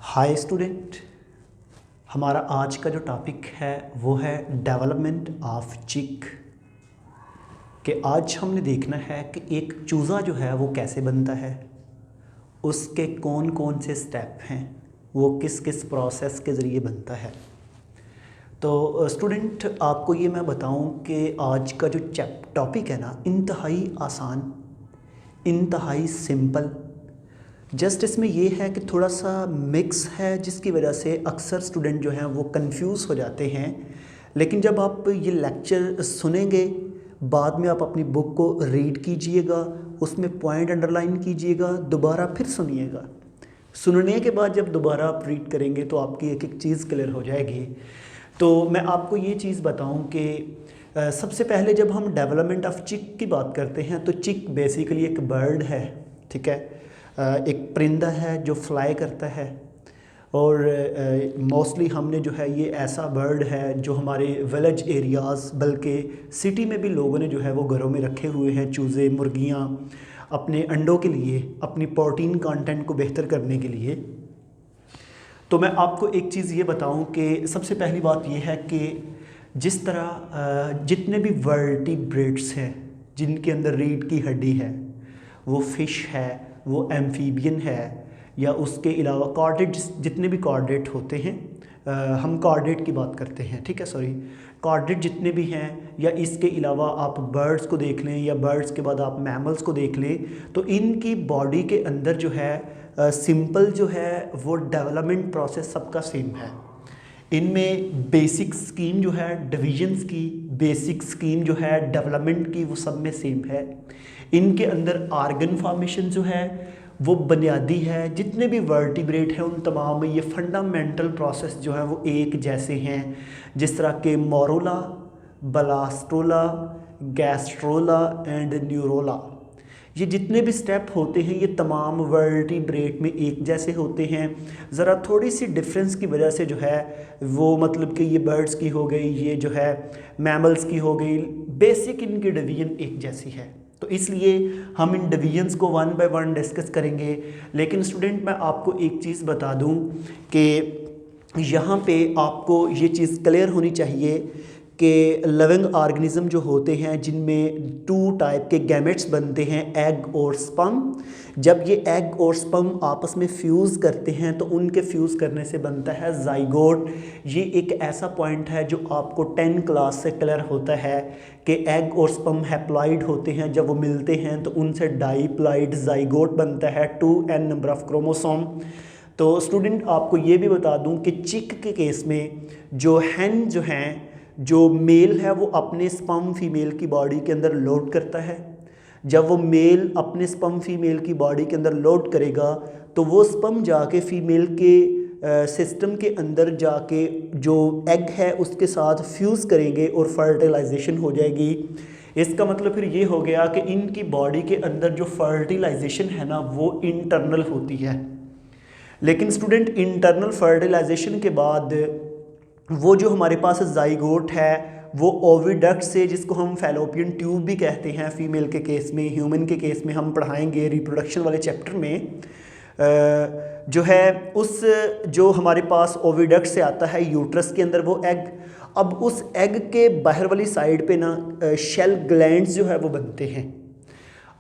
Hi student, हमारा आज का जो टॉपिक है वो है डेवलपमेंट ऑफ चिक। कि आज हमने देखना है कि एक चूज़ा जो है वो कैसे बनता है, उसके कौन कौन से स्टेप हैं, वो किस किस प्रोसेस के ज़रिए बनता है। तो स्टूडेंट, आपको ये मैं बताऊं कि आज का जो टॉपिक है ना, इंतहाई आसान, इंतहाई सिंपल। जस्ट इसमें ये है कि थोड़ा सा मिक्स है, जिसकी वजह से अक्सर स्टूडेंट जो हैं वो कंफ्यूज हो जाते हैं। लेकिन जब आप ये लेक्चर सुनेंगे, बाद में आप अपनी बुक को रीड कीजिएगा, उसमें पॉइंट अंडरलाइन कीजिएगा, दोबारा फिर सुनिएगा। सुनने के बाद जब दोबारा आप रीड करेंगे तो आपकी एक एक चीज़ क्लियर हो जाएगी। तो मैं आपको ये चीज़ बताऊं कि सबसे पहले जब हम डेवलपमेंट ऑफ चिक की बात करते हैं तो चिक बेसिकली एक बर्ड है, ठीक है। एक परिंदा है जो फ्लाई करता है, और मोस्टली हमने जो है ये ऐसा बर्ड है जो हमारे विलेज एरियाज़, बल्कि सिटी में भी लोगों ने जो है वो घरों में रखे हुए हैं चूज़े, मुर्गियाँ, अपने अंडों के लिए, अपनी प्रोटीन कंटेंट को बेहतर करने के लिए। तो मैं आपको एक चीज़ ये बताऊं कि सबसे पहली बात ये है कि जिस तरह जितने भी वर्टिब्रेट्स हैं जिनके अंदर रीढ़ की हड्डी है, वो फ़िश है, वो एम्फीबियन है, या उसके अलावा कॉर्डेट, जितने भी कॉर्डेट होते हैं, हम कॉर्डेट की बात करते हैं, ठीक है, सॉरी, कॉर्डेट जितने भी हैं, या इसके अलावा आप बर्ड्स को देख लें, या बर्ड्स के बाद आप मैमल्स को देख लें, तो इनकी बॉडी के अंदर जो है सिंपल जो है वो डेवलपमेंट प्रोसेस सबका सेम है। इनमें बेसिक स्कीम जो है डिवीजन्स की, बेसिक स्कीम जो है डेवलपमेंट की, वो सब में सेम है। इनके अंदर आर्गन फॉर्मेशन जो है वो बुनियादी है। जितने भी वर्टिब्रेट हैं उन तमाम में ये फंडामेंटल प्रोसेस जो है वो एक जैसे हैं। जिस तरह के मोरोला, ब्लास्टोला, गैस्ट्रोला एंड न्यूरोला, ये जितने भी स्टेप होते हैं ये तमाम वर्टिब्रेट में एक जैसे होते हैं। ज़रा थोड़ी सी डिफरेंस की वजह से जो है वो, मतलब कि ये बर्ड्स की हो गई, ये जो है मैमल्स की हो गई, बेसिक इनकी डिवीजन एक जैसी है। तो इसलिए हम इन डिवीजन्स को वन बाय वन डिस्कस करेंगे। लेकिन स्टूडेंट, मैं आपको एक चीज़ बता दूं कि यहाँ पे आपको ये चीज़ क्लियर होनी चाहिए कि लिविंग ऑर्गेनिज्म जो होते हैं जिनमें टू टाइप के गैमेट्स बनते हैं, एग और स्पर्म। जब ये एग और स्पर्म आपस में फ्यूज़ करते हैं तो उनके फ्यूज़ करने से बनता है जाइगोट। ये एक ऐसा पॉइंट है जो आपको 10 क्लास से क्लियर होता है कि एग और स्पर्म हैप्लॉइड होते हैं, जब वो मिलते हैं तो उनसे डाईप्लॉइड जाइगोट बनता है, 2n नंबर ऑफ क्रोमोसोम। तो स्टूडेंट, आपको ये भी बता दूं कि चिक के केस में जो हैन जो हैं, जो मेल है वो अपने स्पर्म फीमेल की बॉडी के अंदर लोड करता है। जब वो मेल अपने स्पर्म फीमेल की बॉडी के अंदर लोड करेगा तो वो स्पर्म जाके फीमेल के सिस्टम के अंदर जाके जो एग है उसके साथ फ्यूज़ करेंगे और फर्टिलाइजेशन हो जाएगी। इसका मतलब फिर ये हो गया कि इनकी बॉडी के अंदर जो फर्टिलाइजेशन है ना वो इंटरनल होती है। लेकिन स्टूडेंट, इंटरनल फर्टिलाइजेशन के बाद वो जो हमारे पास जाइगोट है वो ओविडक्ट से, जिसको हम फैलोपियन ट्यूब भी कहते हैं फीमेल के केस में, ह्यूमन के केस में हम पढ़ाएंगे रिप्रोडक्शन वाले चैप्टर में, जो है उस जो हमारे पास ओविडक्ट से आता है यूट्रस के अंदर वो एग, अब उस एग के बाहर वाली साइड पे ना शेल ग्लैंड्स जो है वो बनते हैं।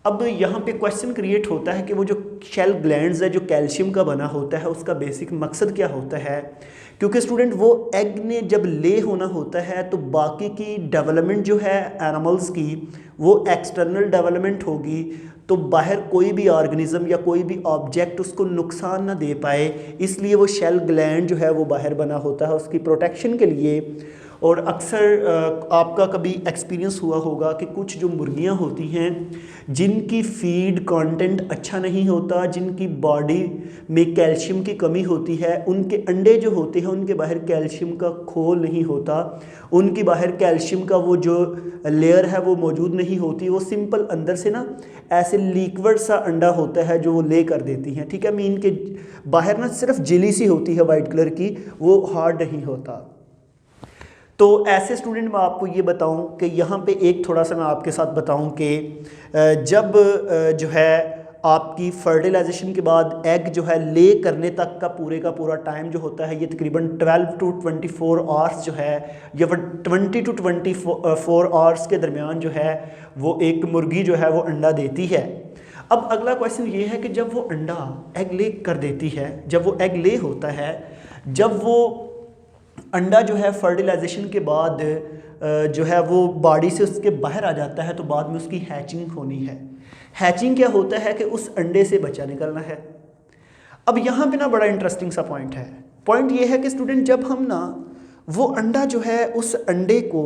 अब यहाँ पे क्वेश्चन क्रिएट होता है कि वो जो शेल ग्लैंड्स है जो कैल्शियम का बना होता है उसका बेसिक मकसद क्या होता है। क्योंकि स्टूडेंट, वो एग ने जब ले होना होता है तो बाकी की डेवलपमेंट जो है एनिमल्स की वो एक्सटर्नल डेवलपमेंट होगी, तो बाहर कोई भी ऑर्गेनिज्म या कोई भी ऑब्जेक्ट उसको नुकसान ना दे पाए, इसलिए वो शेल ग्लैंड जो है वो बाहर बना होता है उसकी प्रोटेक्शन के लिए। और अक्सर आपका कभी एक्सपीरियंस हुआ होगा कि कुछ जो मुर्गियां होती हैं जिनकी फीड कंटेंट अच्छा नहीं होता, जिनकी बॉडी में कैल्शियम की कमी होती है, उनके अंडे जो होते हैं उनके बाहर कैल्शियम का खोल नहीं होता, उनकी बाहर कैल्शियम का वो जो लेयर है वो मौजूद नहीं होती, वो सिंपल अंदर से ना ऐसे लिक्विड सा अंडा होता है जो वो ले कर देती हैं, ठीक है। मीन के बाहर ना सिर्फ जेली सी होती है वाइट कलर की, वो हार्ड नहीं होता। तो ऐसे स्टूडेंट, मैं आपको ये बताऊं कि यहाँ पे एक थोड़ा सा मैं आपके साथ बताऊं कि जब जो है आपकी फर्टिलाइजेशन के बाद एग जो है ले करने तक का पूरा टाइम जो होता है ये तकरीबन 12 टू 24 आवर्स जो है, या 20 टू 24 आवर्स के दरमियान जो है वो एक मुर्गी जो है वो अंडा देती है। अब अगला क्वेश्चन ये है कि जब वो अंडा एग ले कर देती है, जब वो एग ले होता है, जब वो अंडा जो है फर्टिलाइजेशन के बाद जो है वो बॉडी से उसके बाहर आ जाता है, तो बाद में उसकी हैचिंग होनी है। हैचिंग क्या होता है कि उस अंडे से बच्चा निकलना है। अब यहाँ पे ना बड़ा इंटरेस्टिंग सा पॉइंट है। पॉइंट ये है कि स्टूडेंट जब हम ना वो अंडा जो है उस अंडे को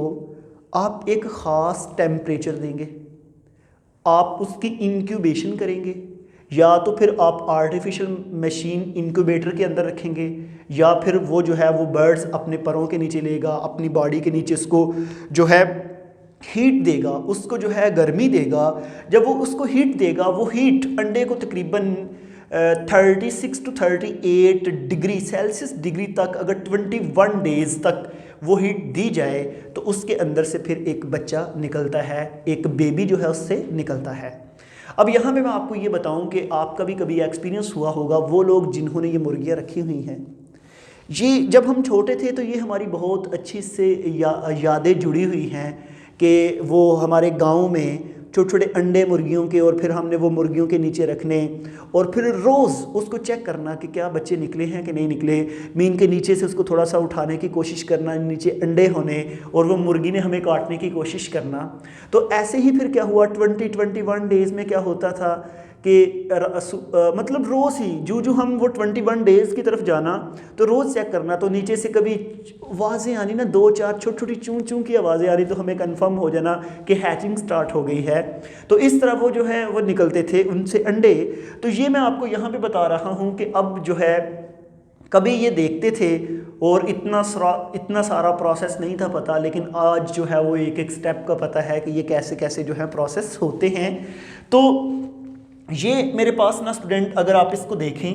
आप एक ख़ास टेम्परेचर देंगे, आप उसकी इंक्यूबेशन करेंगे, या तो फिर आप आर्टिफिशियल मशीन इंक्यूबेटर के अंदर रखेंगे, या फिर वो जो है वो बर्ड्स अपने परों के नीचे लेगा, अपनी बॉडी के नीचे उसको जो है हीट देगा, उसको जो है गर्मी देगा। जब वो उसको हीट देगा, वो हीट अंडे को तकरीबन 36 टू 38 डिग्री सेल्सियस डिग्री तक अगर 21 डेज़ तक वो हीट दी जाए तो उसके अंदर से फिर एक बच्चा निकलता है, एक बेबी जो है उससे निकलता है। अब यहाँ पे मैं आपको ये बताऊँ कि आपका भी कभी एक्सपीरियंस हुआ होगा, वो लोग जिन्होंने ये मुर्गियाँ रखी हुई हैं, ये जब हम छोटे थे तो ये हमारी बहुत अच्छी से यादें जुड़ी हुई हैं कि वो हमारे गांव में छोटे छोटे अंडे मुर्गियों के, और फिर हमने वो मुर्गियों के नीचे रखने और फिर रोज़ उसको चेक करना कि क्या बच्चे निकले हैं कि नहीं निकले, मीन के नीचे से उसको थोड़ा सा उठाने की कोशिश करना, नीचे अंडे होने और वो मुर्गी ने हमें काटने की कोशिश करना। तो ऐसे ही फिर क्या हुआ, 21 डेज़ में क्या होता था कि मतलब रोज़ ही जो हम वो 21 डेज़ की तरफ जाना तो रोज़ चेक करना, तो नीचे से कभी आवाज़ें आनी ना, 2-4 छोटी छोटी चूं चूं की आवाज़ें आ रही, तो हमें कंफर्म हो जाना कि हैचिंग स्टार्ट हो गई है। तो इस तरह वो जो है वो निकलते थे उनसे अंडे। तो ये मैं आपको यहाँ पे बता रहा हूँ कि अब जो है कभी ये देखते थे और इतना सारा प्रोसेस नहीं था पता, लेकिन आज जो है वो एक एक स्टेप का पता है कि ये कैसे कैसे जो है प्रोसेस होते हैं। तो ये मेरे पास ना स्टूडेंट अगर आप इसको देखें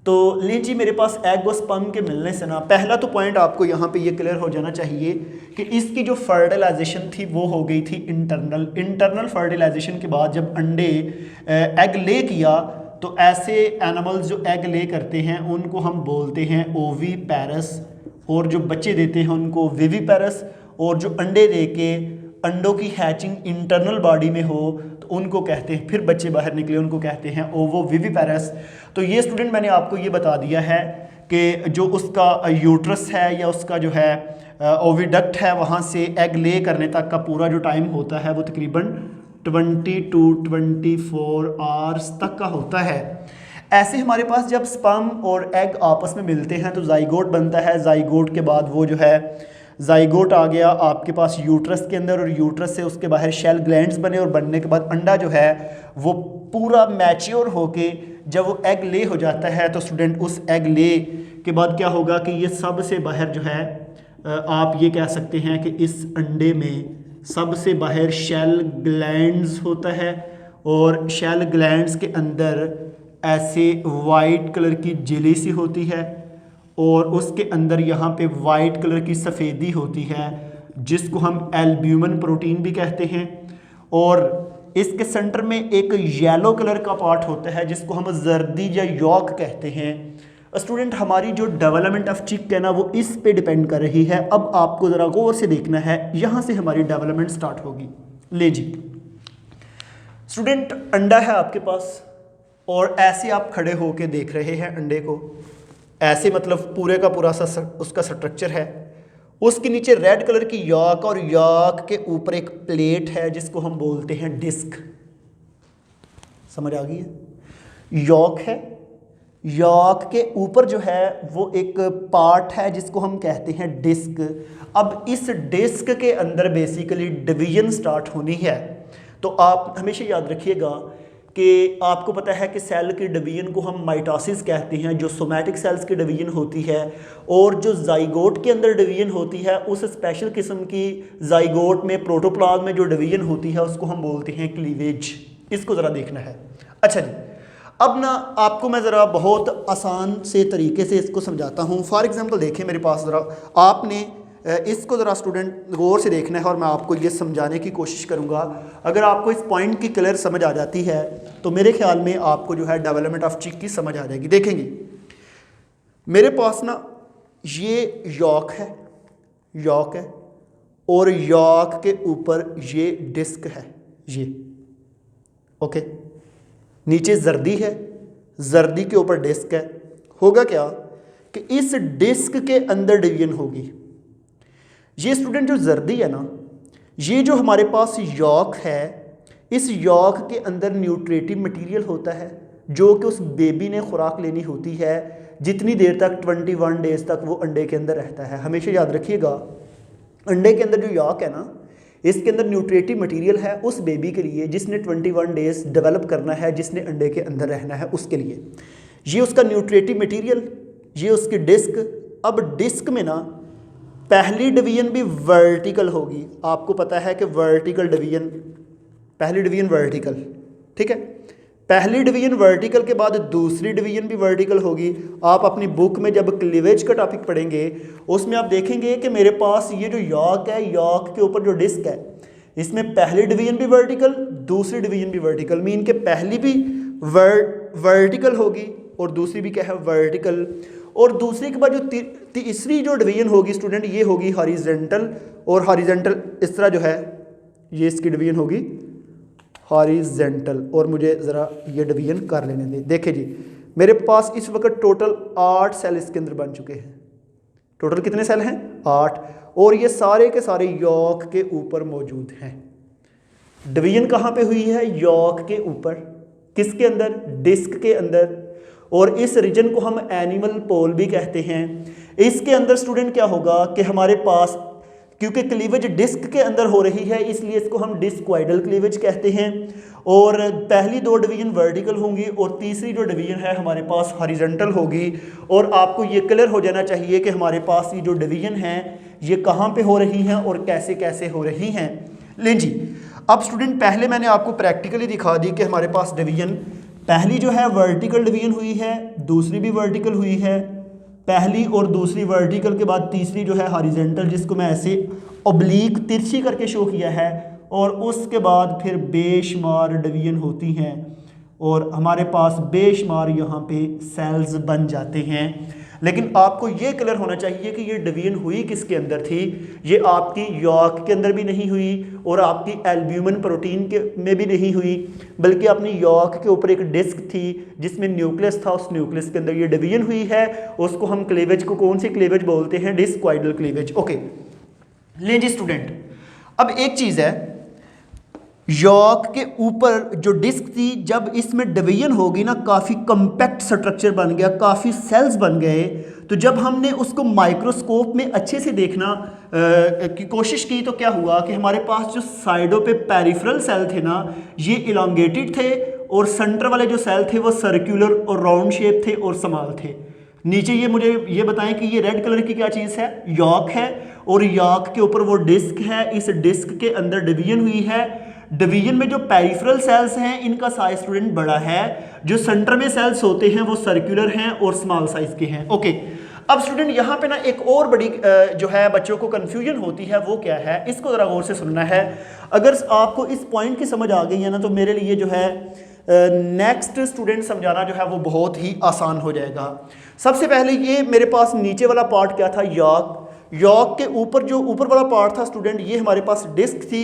तो लीजिए मेरे पास एग और स्पर्म के मिलने से ना, पहला तो पॉइंट आपको यहाँ पे ये क्लियर हो जाना चाहिए कि इसकी जो फर्टिलाइजेशन थी वो हो गई थी इंटरनल फर्टिलाइजेशन के बाद जब अंडे एग ले किया तो ऐसे एनिमल्स जो एग ले करते हैं उनको हम बोलते हैं ओवीपैरस, और जो बच्चे देते हैं उनको विविपैरस, और जो अंडे दे के अंडों की हैचिंग इंटरनल बॉडी में हो तो उनको कहते हैं, फिर बच्चे बाहर निकले उनको कहते हैं ओवोविविपैरस। तो ये स्टूडेंट मैंने आपको ये बता दिया है कि जो उसका यूट्रस है या उसका जो है ओविडक्ट है, वहाँ से एग ले करने तक का पूरा जो टाइम होता है वो तकरीबन 20 टू 24 आवर्स तक का होता है। ऐसे हमारे पास जब स्पर्म और एग आपस में मिलते हैं तो जाइगोट बनता है। जाइगोट के बाद वो जो है जाइगोट आ गया आपके पास यूट्रस के अंदर, और यूट्रस से उसके बाहर शेल ग्लैंड्स बने, और बनने के बाद अंडा जो है वो पूरा मैच्योर होके जब वो एग ले हो जाता है तो स्टूडेंट उस एग ले के बाद क्या होगा कि ये सबसे बाहर जो है आप ये कह सकते हैं कि इस अंडे में सबसे बाहर शेल ग्लैंड्स होता है, और शेल ग्लैंड्स के अंदर ऐसे वाइट कलर की जेली सी होती है, और उसके अंदर यहाँ पे वाइट कलर की सफ़ेदी होती है जिसको हम एल्ब्यूमिन प्रोटीन भी कहते हैं, और इसके सेंटर में एक येलो कलर का पार्ट होता है जिसको हम जर्दी या यॉक कहते हैं। स्टूडेंट हमारी जो डेवलपमेंट ऑफ चिक है ना वो इस पे डिपेंड कर रही है। अब आपको ज़रा गौर से देखना है, यहाँ से हमारी डेवलपमेंट स्टार्ट होगी। ले जी स्टूडेंट, अंडा है आपके पास और ऐसे आप खड़े होके देख रहे हैं अंडे को, ऐसे मतलब पूरे का पूरा सा उसका स्ट्रक्चर है। उसके नीचे रेड कलर की यॉक, और यॉक के ऊपर एक प्लेट है जिसको हम बोलते हैं डिस्क। समझ आ गई है? यॉक है, यॉक के ऊपर जो है वो एक पार्ट है जिसको हम कहते हैं डिस्क। अब इस डिस्क के अंदर बेसिकली डिवीजन स्टार्ट होनी है। तो आप हमेशा याद रखिएगा कि आपको पता है कि सेल की डिवीजन को हम माइटोसिस कहते हैं, जो सोमैटिक सेल्स की डिवीजन होती है, और जो जाइगोट के अंदर डिवीजन होती है उस स्पेशल किस्म की जाइगोट में प्रोटोप्लाज्म में जो डिवीजन होती है उसको हम बोलते हैं क्लीवेज। इसको ज़रा देखना है। अच्छा जी, अब ना आपको मैं ज़रा बहुत आसान से तरीके से इसको समझाता हूँ। फॉर एग्जांपल देखें मेरे पास, ज़रा आपने इसको ज़रा स्टूडेंट गौर से देखना है और मैं आपको ये समझाने की कोशिश करूँगा। अगर आपको इस पॉइंट की क्लियर समझ आ जाती है तो मेरे ख्याल में आपको जो है डेवलपमेंट ऑफ चिक की समझ आ जाएगी। देखेंगे मेरे पास ना ये यॉक है और यॉक के ऊपर ये डिस्क है, ये ओके। नीचे जर्दी है, जर्दी के ऊपर डिस्क है। होगा क्या कि इस डिस्क के अंदर डिवीजन होगी। ये स्टूडेंट जो जर्दी है ना, ये जो हमारे पास यॉक है, इस यॉक के अंदर न्यूट्रेटिव मटेरियल होता है जो कि उस बेबी ने खुराक लेनी होती है जितनी देर तक 21 डेज तक वो अंडे के अंदर रहता है। हमेशा याद रखिएगा, अंडे के अंदर जो यॉक है ना, इसके अंदर न्यूट्रेटिव मटेरियल है उस बेबी के लिए जिसने 21 डेज डेवलप करना है, जिसने अंडे के अंदर रहना है, उसके लिए ये उसका न्यूट्रेटिव मटेरियल, ये उसकी डिस्क। अब डिस्क में ना पहली डिवीजन भी वर्टिकल होगी। आपको पता है कि वर्टिकल डिवीजन, पहली डिवीजन वर्टिकल, ठीक है। पहली डिवीजन वर्टिकल के बाद दूसरी डिवीजन भी वर्टिकल होगी। आप अपनी बुक में जब क्लीवेज का टॉपिक पढ़ेंगे उसमें आप देखेंगे कि मेरे पास ये जो यॉक है, यॉक के ऊपर जो डिस्क है, इसमें पहली डिवीजन भी वर्टिकल, दूसरी डिवीजन भी वर्टिकल। मीन के पहली भी वर्टिकल होगी और दूसरी भी क्या है, वर्टिकल। और दूसरी के बाद जो तीसरी जो डिवीजन होगी स्टूडेंट, ये होगी हॉरिजेंटल। और हॉरिजेंटल इस तरह जो है, ये इसकी डिवीजन होगी हॉरिजेंटल। और मुझे ज़रा ये डिवीजन कर लेने दें। देखिए जी, मेरे पास इस वक्त टोटल 8 सेल इसके अंदर बन चुके हैं। टोटल कितने सेल हैं? 8। और ये सारे के सारे यॉक के ऊपर मौजूद हैं। डिवीजन कहाँ पे हुई है? यॉक के ऊपर। किसके अंदर? डिस्क के अंदर। और इस रीजन को हम एनिमल पोल भी कहते हैं। इसके अंदर स्टूडेंट क्या होगा कि हमारे पास, क्योंकि क्लीवेज डिस्क के अंदर हो रही है इसलिए इसको हम डिस्क्वाइडल क्लीवेज कहते हैं। और पहली 2 डिवीजन वर्टिकल होंगी और तीसरी जो डिवीजन है हमारे पास हॉरिजॉन्टल होगी। और आपको ये क्लियर हो जाना चाहिए कि हमारे पास ये जो डिवीजन है ये कहाँ पे हो रही हैं और कैसे कैसे हो रही हैं। लें जी, अब स्टूडेंट पहले मैंने आपको प्रैक्टिकली दिखा दी कि हमारे पास डिवीजन, पहली जो है वर्टिकल डिवीजन हुई है, दूसरी भी वर्टिकल हुई है। पहली और दूसरी वर्टिकल के बाद तीसरी जो है हॉरिजॉन्टल, जिसको मैं ऐसे ऑब्लिक तिरछी करके शो किया है। और उसके बाद फिर बेशुमार डिवीजन होती हैं और हमारे पास बेशुमार यहाँ पे सेल्स बन जाते हैं। लेकिन आपको ये क्लियर होना चाहिए कि ये डिवीजन हुई किसके अंदर थी। ये आपकी यॉक के अंदर भी नहीं हुई और आपकी एल्ब्यूमिन प्रोटीन के में भी नहीं हुई, बल्कि अपनी यॉक के ऊपर एक डिस्क थी जिसमें न्यूक्लियस था। उस न्यूक्लियस के अंदर ये डिवीजन हुई है। उसको हम क्लीवेज को कौन सी क्लीवेज बोलते हैं? डिस्क्वाइडल क्लीवेज। ओके, लें जी स्टूडेंट, अब एक चीज़ है, यॉक के ऊपर जो डिस्क थी, जब इसमें डिवीजन होगी ना, काफ़ी कम्पैक्ट स्ट्रक्चर बन गया, काफ़ी सेल्स बन गए। तो जब हमने उसको माइक्रोस्कोप में अच्छे से देखना की कोशिश की तो क्या हुआ कि हमारे पास जो साइडों पे पेरिफेरल सेल थे ना, ये इलांगेटेड थे और सेंटर वाले जो सेल थे वो सर्कुलर और राउंड शेप थे और स्मॉल थे। नीचे ये मुझे ये बताएं कि ये रेड कलर की क्या चीज़ है? यॉक है। और यॉक के ऊपर वो डिस्क है। इस डिस्क के अंदर डिवीजन हुई है। डिवीजन में जो पेरिफेरल सेल्स हैं इनका साइज स्टूडेंट बड़ा है, जो सेंटर में सेल्स होते हैं वो सर्कुलर हैं और स्मॉल साइज के हैं। ओके, अब स्टूडेंट यहाँ पे ना एक और बड़ी जो है बच्चों को कंफ्यूजन होती है, वो क्या है? इसको ज़रा गौर से सुनना है। अगर आपको इस पॉइंट की समझ आ गई है ना तो मेरे लिए जो है नेक्स्ट स्टूडेंट समझाना जो है वो बहुत ही आसान हो जाएगा। सबसे पहले ये मेरे पास नीचे वाला पार्ट क्या था? यॉक। यॉक के ऊपर जो ऊपर वाला पार्ट था स्टूडेंट, ये हमारे पास डिस्क थी।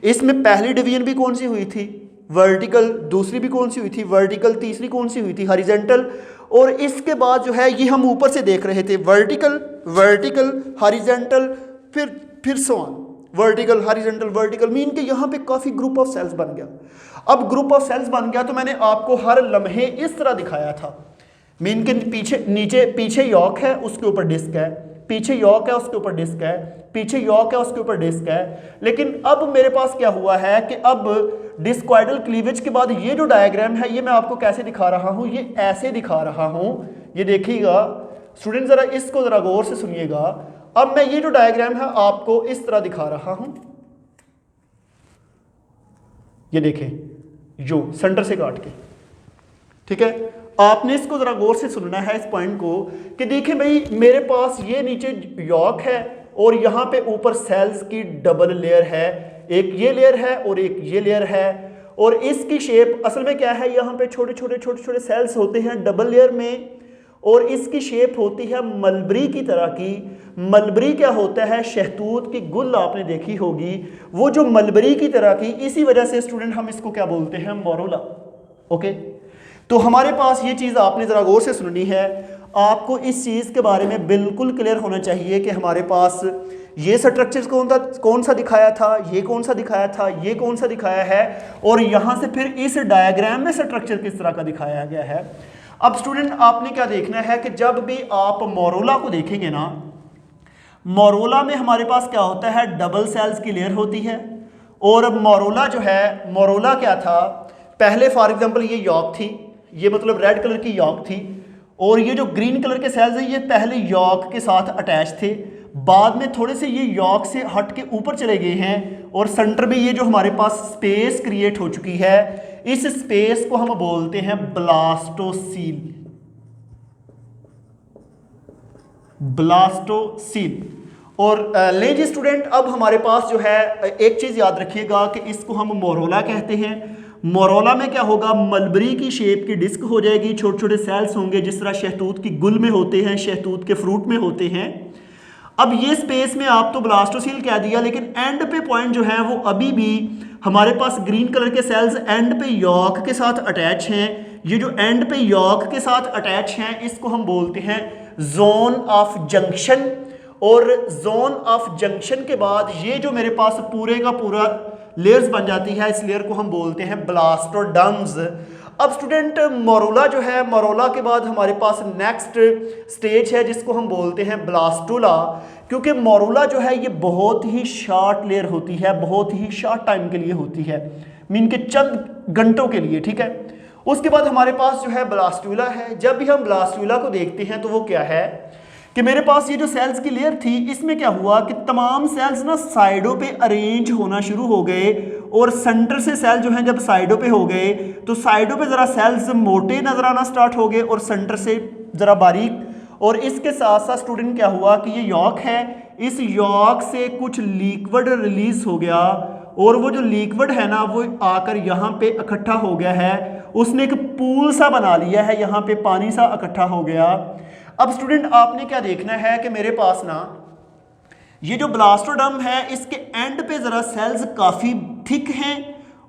इसमें पहली डिवीजन भी कौन सी हुई थी? वर्टिकल। दूसरी भी कौन सी हुई थी? वर्टिकल। तीसरी कौन सी हुई थी? हॉरिजॉन्टल। और इसके बाद जो है ये हम ऊपर से देख रहे थे, वर्टिकल, वर्टिकल, हॉरिजॉन्टल, फिर सॉन, वर्टिकल, हॉरिजॉन्टल, वर्टिकल। मीन के यहाँ पे काफ़ी ग्रुप ऑफ सेल्स बन गया। अब ग्रुप ऑफ सेल्स बन गया तो मैंने आपको हर लम्हे इस तरह दिखाया था। मीन के पीछे यॉक है, उसके ऊपर डिस्क है, पीछे यॉक है, उसके ऊपर डिस्क है, पीछे यॉक है, उसके ऊपर डिस्क है। लेकिन अब मेरे पास क्या हुआ है कि अब डिस्क्वाइडल क्लीवेज के बाद ये जो डायग्राम है ये मैं आपको कैसे दिखा रहा हूँ? ये ऐसे दिखा रहा हूँ। ये देखिएगा स्टूडेंट, ज़रा इसको ज़रा गौर से सुनिएगा। अब मैं ये जो डायग्राम है आपको इस तरह दिखा रहा हूँ। ये देखें, जो सेंटर से काट के, ठीक है। आपने इसको जरा गौर से सुनना है इस पॉइंट को कि देखें भाई, मेरे पास ये नीचे यॉक है और यहाँ पे ऊपर सेल्स की डबल लेयर है, एक ये लेयर है और एक ये लेयर है। और इसकी शेप असल में क्या है, यहाँ पे छोटे छोटे सेल्स होते हैं डबल लेयर में, और इसकी शेप होती है मलबरी की तरह की। मलबरी क्या होता है, शहतूत की गुल आपने देखी होगी, वो जो मलबरी की तरह की, इसी वजह से स्टूडेंट हम इसको क्या बोलते हैं, मोरोला। ओके, तो हमारे पास ये चीज़ आपने ज़रा गौर से सुननी है। आपको इस चीज़ के बारे में बिल्कुल क्लियर होना चाहिए कि हमारे पास ये स्ट्रक्चर कौन सा दिखाया था, ये कौन सा दिखाया था, ये कौन सा दिखाया है, और यहाँ से फिर इस डायग्राम में स्ट्रक्चर किस तरह का दिखाया गया है। अब स्टूडेंट आपने क्या देखना है कि जब भी आप मोरोला को देखेंगे ना, मोरोला में हमारे पास क्या होता है, डबल सेल्स की लेयर होती है। और मोरोला जो है, मोरोला क्या था, पहले फॉर एग्जांपल ये यॉक थी, ये मतलब रेड कलर की यॉक थी, और ये जो ग्रीन कलर के सेल्स हैं ये पहले यॉक के साथ अटैच थे, बाद में थोड़े से ये यॉक से हट के ऊपर चले गए हैं, और सेंटर में ये जो हमारे पास स्पेस क्रिएट हो चुकी है, इस स्पेस को हम बोलते हैं ब्लास्टोसील। ब्लास्टोसील। और ले जी स्टूडेंट, अब हमारे पास जो है एक चीज़ याद रखिएगा कि इसको हम मोरोला कहते हैं। मोरोला में क्या होगा, मलबरी की शेप की डिस्क हो जाएगी, छोटे छोटे सेल्स होंगे जिस तरह शहतूत की गुल में होते हैं, शहतूत के फ्रूट में होते हैं। अब ये स्पेस में आप तो ब्लास्टोसील कह दिया, लेकिन एंड पे पॉइंट जो है वो अभी भी हमारे पास ग्रीन कलर के सेल्स एंड पे यॉक के साथ अटैच हैं। ये जो एंड पे यॉक के साथ अटैच हैं इसको हम बोलते हैं जोन ऑफ जंक्शन। और जोन ऑफ जंक्शन के बाद ये जो मेरे पास पूरे का पूरा लेयर्स बन जाती है, इस लेयर को हम बोलते हैं ब्लास्टोडर्म्स। अब स्टूडेंट मोरोला जो है, मोरोला के बाद हमारे पास नेक्स्ट स्टेज है जिसको हम बोलते हैं ब्लास्टुला। क्योंकि मोरोला जो है ये बहुत ही शॉर्ट लेयर होती है, बहुत ही शॉर्ट टाइम के लिए होती है, मीन के चंद घंटों के लिए, ठीक है। उसके बाद हमारे पास जो है ब्लास्टुला है। जब भी हम ब्लास्टुला को देखते हैं तो वो क्या है कि मेरे पास ये जो सेल्स की लेयर थी, इसमें क्या हुआ कि तमाम सेल्स ना साइडों पे अरेंज होना शुरू हो गए, और सेंटर से सेल जो हैं जब साइडों पे हो गए तो साइडों पे ज़रा सेल्स मोटे नजर आना स्टार्ट हो गए और सेंटर से ज़रा बारीक। और इसके साथ साथ स्टूडेंट क्या हुआ कि ये यॉक है, इस यॉक से कुछ लिक्विड रिलीज हो गया, और वो जो लिक्विड है ना वो आकर यहाँ पे इकट्ठा हो गया है, उसने एक पूल सा बना लिया है, यहाँ पे पानी सा इकट्ठा हो गया। अब स्टूडेंट आपने क्या देखना है कि मेरे पास ना ये जो ब्लास्टोडर्म है इसके एंड पे ज़रा सेल्स काफ़ी थिक हैं,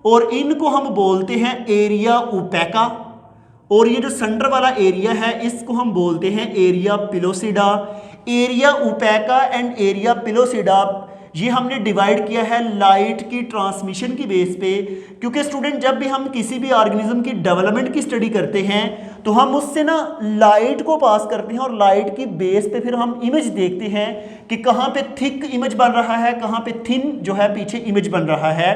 और इनको हम बोलते हैं एरिया ओपेका। और ये जो सेंटर वाला एरिया है इसको हम बोलते हैं area pellucida. Area opaca and area pellucida ये हमने डिवाइड किया है लाइट की ट्रांसमिशन की बेस पे। क्योंकि स्टूडेंट जब भी हम किसी भी ऑर्गेनिज्म की डेवलपमेंट की स्टडी करते हैं तो हम उससे ना लाइट को पास करते हैं, और लाइट की बेस पे फिर हम इमेज देखते हैं कि कहाँ पे थिक इमेज बन रहा है, कहाँ पे थिन जो है पीछे इमेज बन रहा है।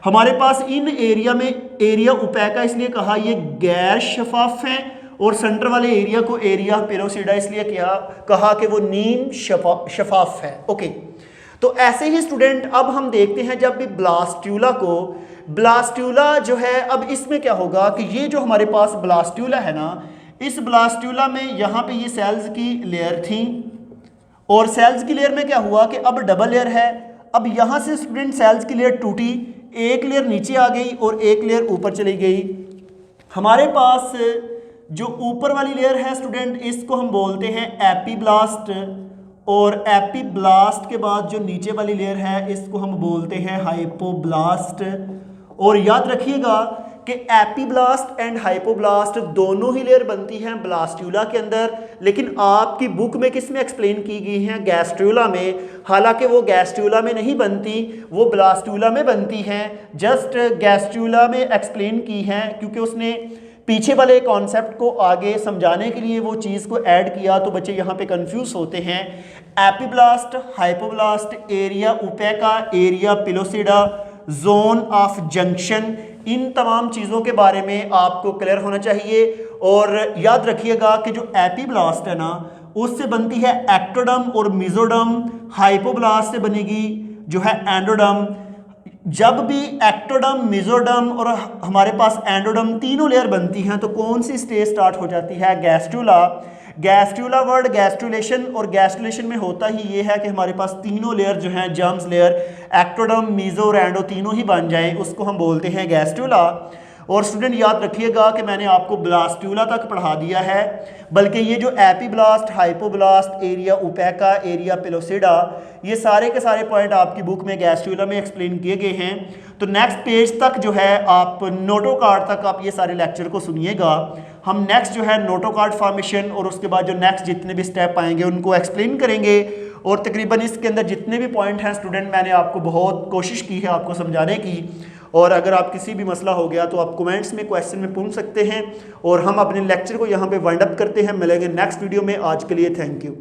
हमारे पास इन एरिया में एरिया ओपेका इसलिए कहा ये गैर शफाफ है, और सेंटर वाले एरिया को एरिया पिलोसिडा इसलिए कहा कि वो नीम शफाफ है। ओके, तो ऐसे ही स्टूडेंट अब हम देखते हैं जब भी ब्लास्टुला को, ब्लास्टुला जो है अब इसमें क्या होगा कि ये जो हमारे पास ब्लास्टुला है ना, इस ब्लास्टुला में यहाँ पे ये सेल्स की लेयर थी, और सेल्स की लेयर में क्या हुआ कि अब डबल लेयर है। अब यहाँ से स्टूडेंट सेल्स की लेयर टूटी, एक लेयर नीचे आ गई और एक लेयर ऊपर चली गई। हमारे पास जो ऊपर वाली लेयर है स्टूडेंट इसको हम बोलते हैं एपीब्लास्ट, और एपीब्लास्ट के बाद जो नीचे वाली लेयर है इसको हम बोलते हैं हाइपोब्लास्ट। और याद रखिएगा कि एपीब्लास्ट एंड हाइपोब्लास्ट दोनों ही लेयर बनती हैं ब्लास्टुला के अंदर, लेकिन आपकी बुक में किस में एक्सप्लेन की गई हैं, गैस्ट्रुला में। हालांकि वो गैस्ट्रुला में नहीं बनती, वो ब्लास्टुला में बनती हैं, जस्ट गैस्ट्रुला में एक्सप्लेन की हैं क्योंकि उसने पीछे वाले कॉन्सेप्ट को आगे समझाने के लिए वो चीज़ को ऐड किया, तो बच्चे यहाँ पे कंफ्यूज होते हैं। Epiblast, hypoblast, area opaca, area pellucida, zone of junction, इन तमाम चीज़ों के बारे में आपको क्लियर होना चाहिए। और याद रखिएगा कि जो एपीब्लास्ट है ना उससे बनती है एक्टोडर्म और मेसोडर्म, हाइपोब्लास्ट से बनेगी जो है एंडोडर्म। जब भी एक्टोडर्म, मेसोडर्म और हमारे पास एंडोडर्म तीनों लेयर बनती हैं तो कौन सी स्टेज स्टार्ट हो जाती है, गैस्ट्रुला। गैस्ट्रूला वर्ड गैस्ट्रुलेशन, और गैस्ट्रुलेशन में होता ही ये है कि हमारे पास तीनों लेयर जो हैं जर्म्स लेयर, एक्टोडर्म, मीजो और एंडो तीनों ही बन जाएं, उसको हम बोलते हैं गैस्ट्रूला। और स्टूडेंट याद रखिएगा कि मैंने आपको ब्लास्ट्यूला तक पढ़ा दिया है, बल्कि ये जो epiblast, hypoblast, area opaca, area pellucida, ये सारे के सारे पॉइंट आपकी बुक में गैस्ट्रूला में एक्सप्लेन किए गए हैं। तो नेक्स्ट पेज तक जो है आप नोटोकार्ड तक आप ये सारे लेक्चर को सुनिएगा। हम नेक्स्ट जो है नोटोकार्ड फॉर्मेशन और उसके बाद जो नेक्स्ट जितने भी स्टेप आएंगे उनको एक्सप्लेन करेंगे। और तकरीबन इसके अंदर जितने भी पॉइंट हैं स्टूडेंट, मैंने आपको बहुत कोशिश की है आपको समझाने की। और अगर आप किसी भी मसला हो गया तो आप कमेंट्स में क्वेश्चन में पूछ सकते हैं। और हम अपने लेक्चर को यहाँ पे वाइंड अप करते हैं। मिलेंगे नेक्स्ट वीडियो में। आज के लिए थैंक यू।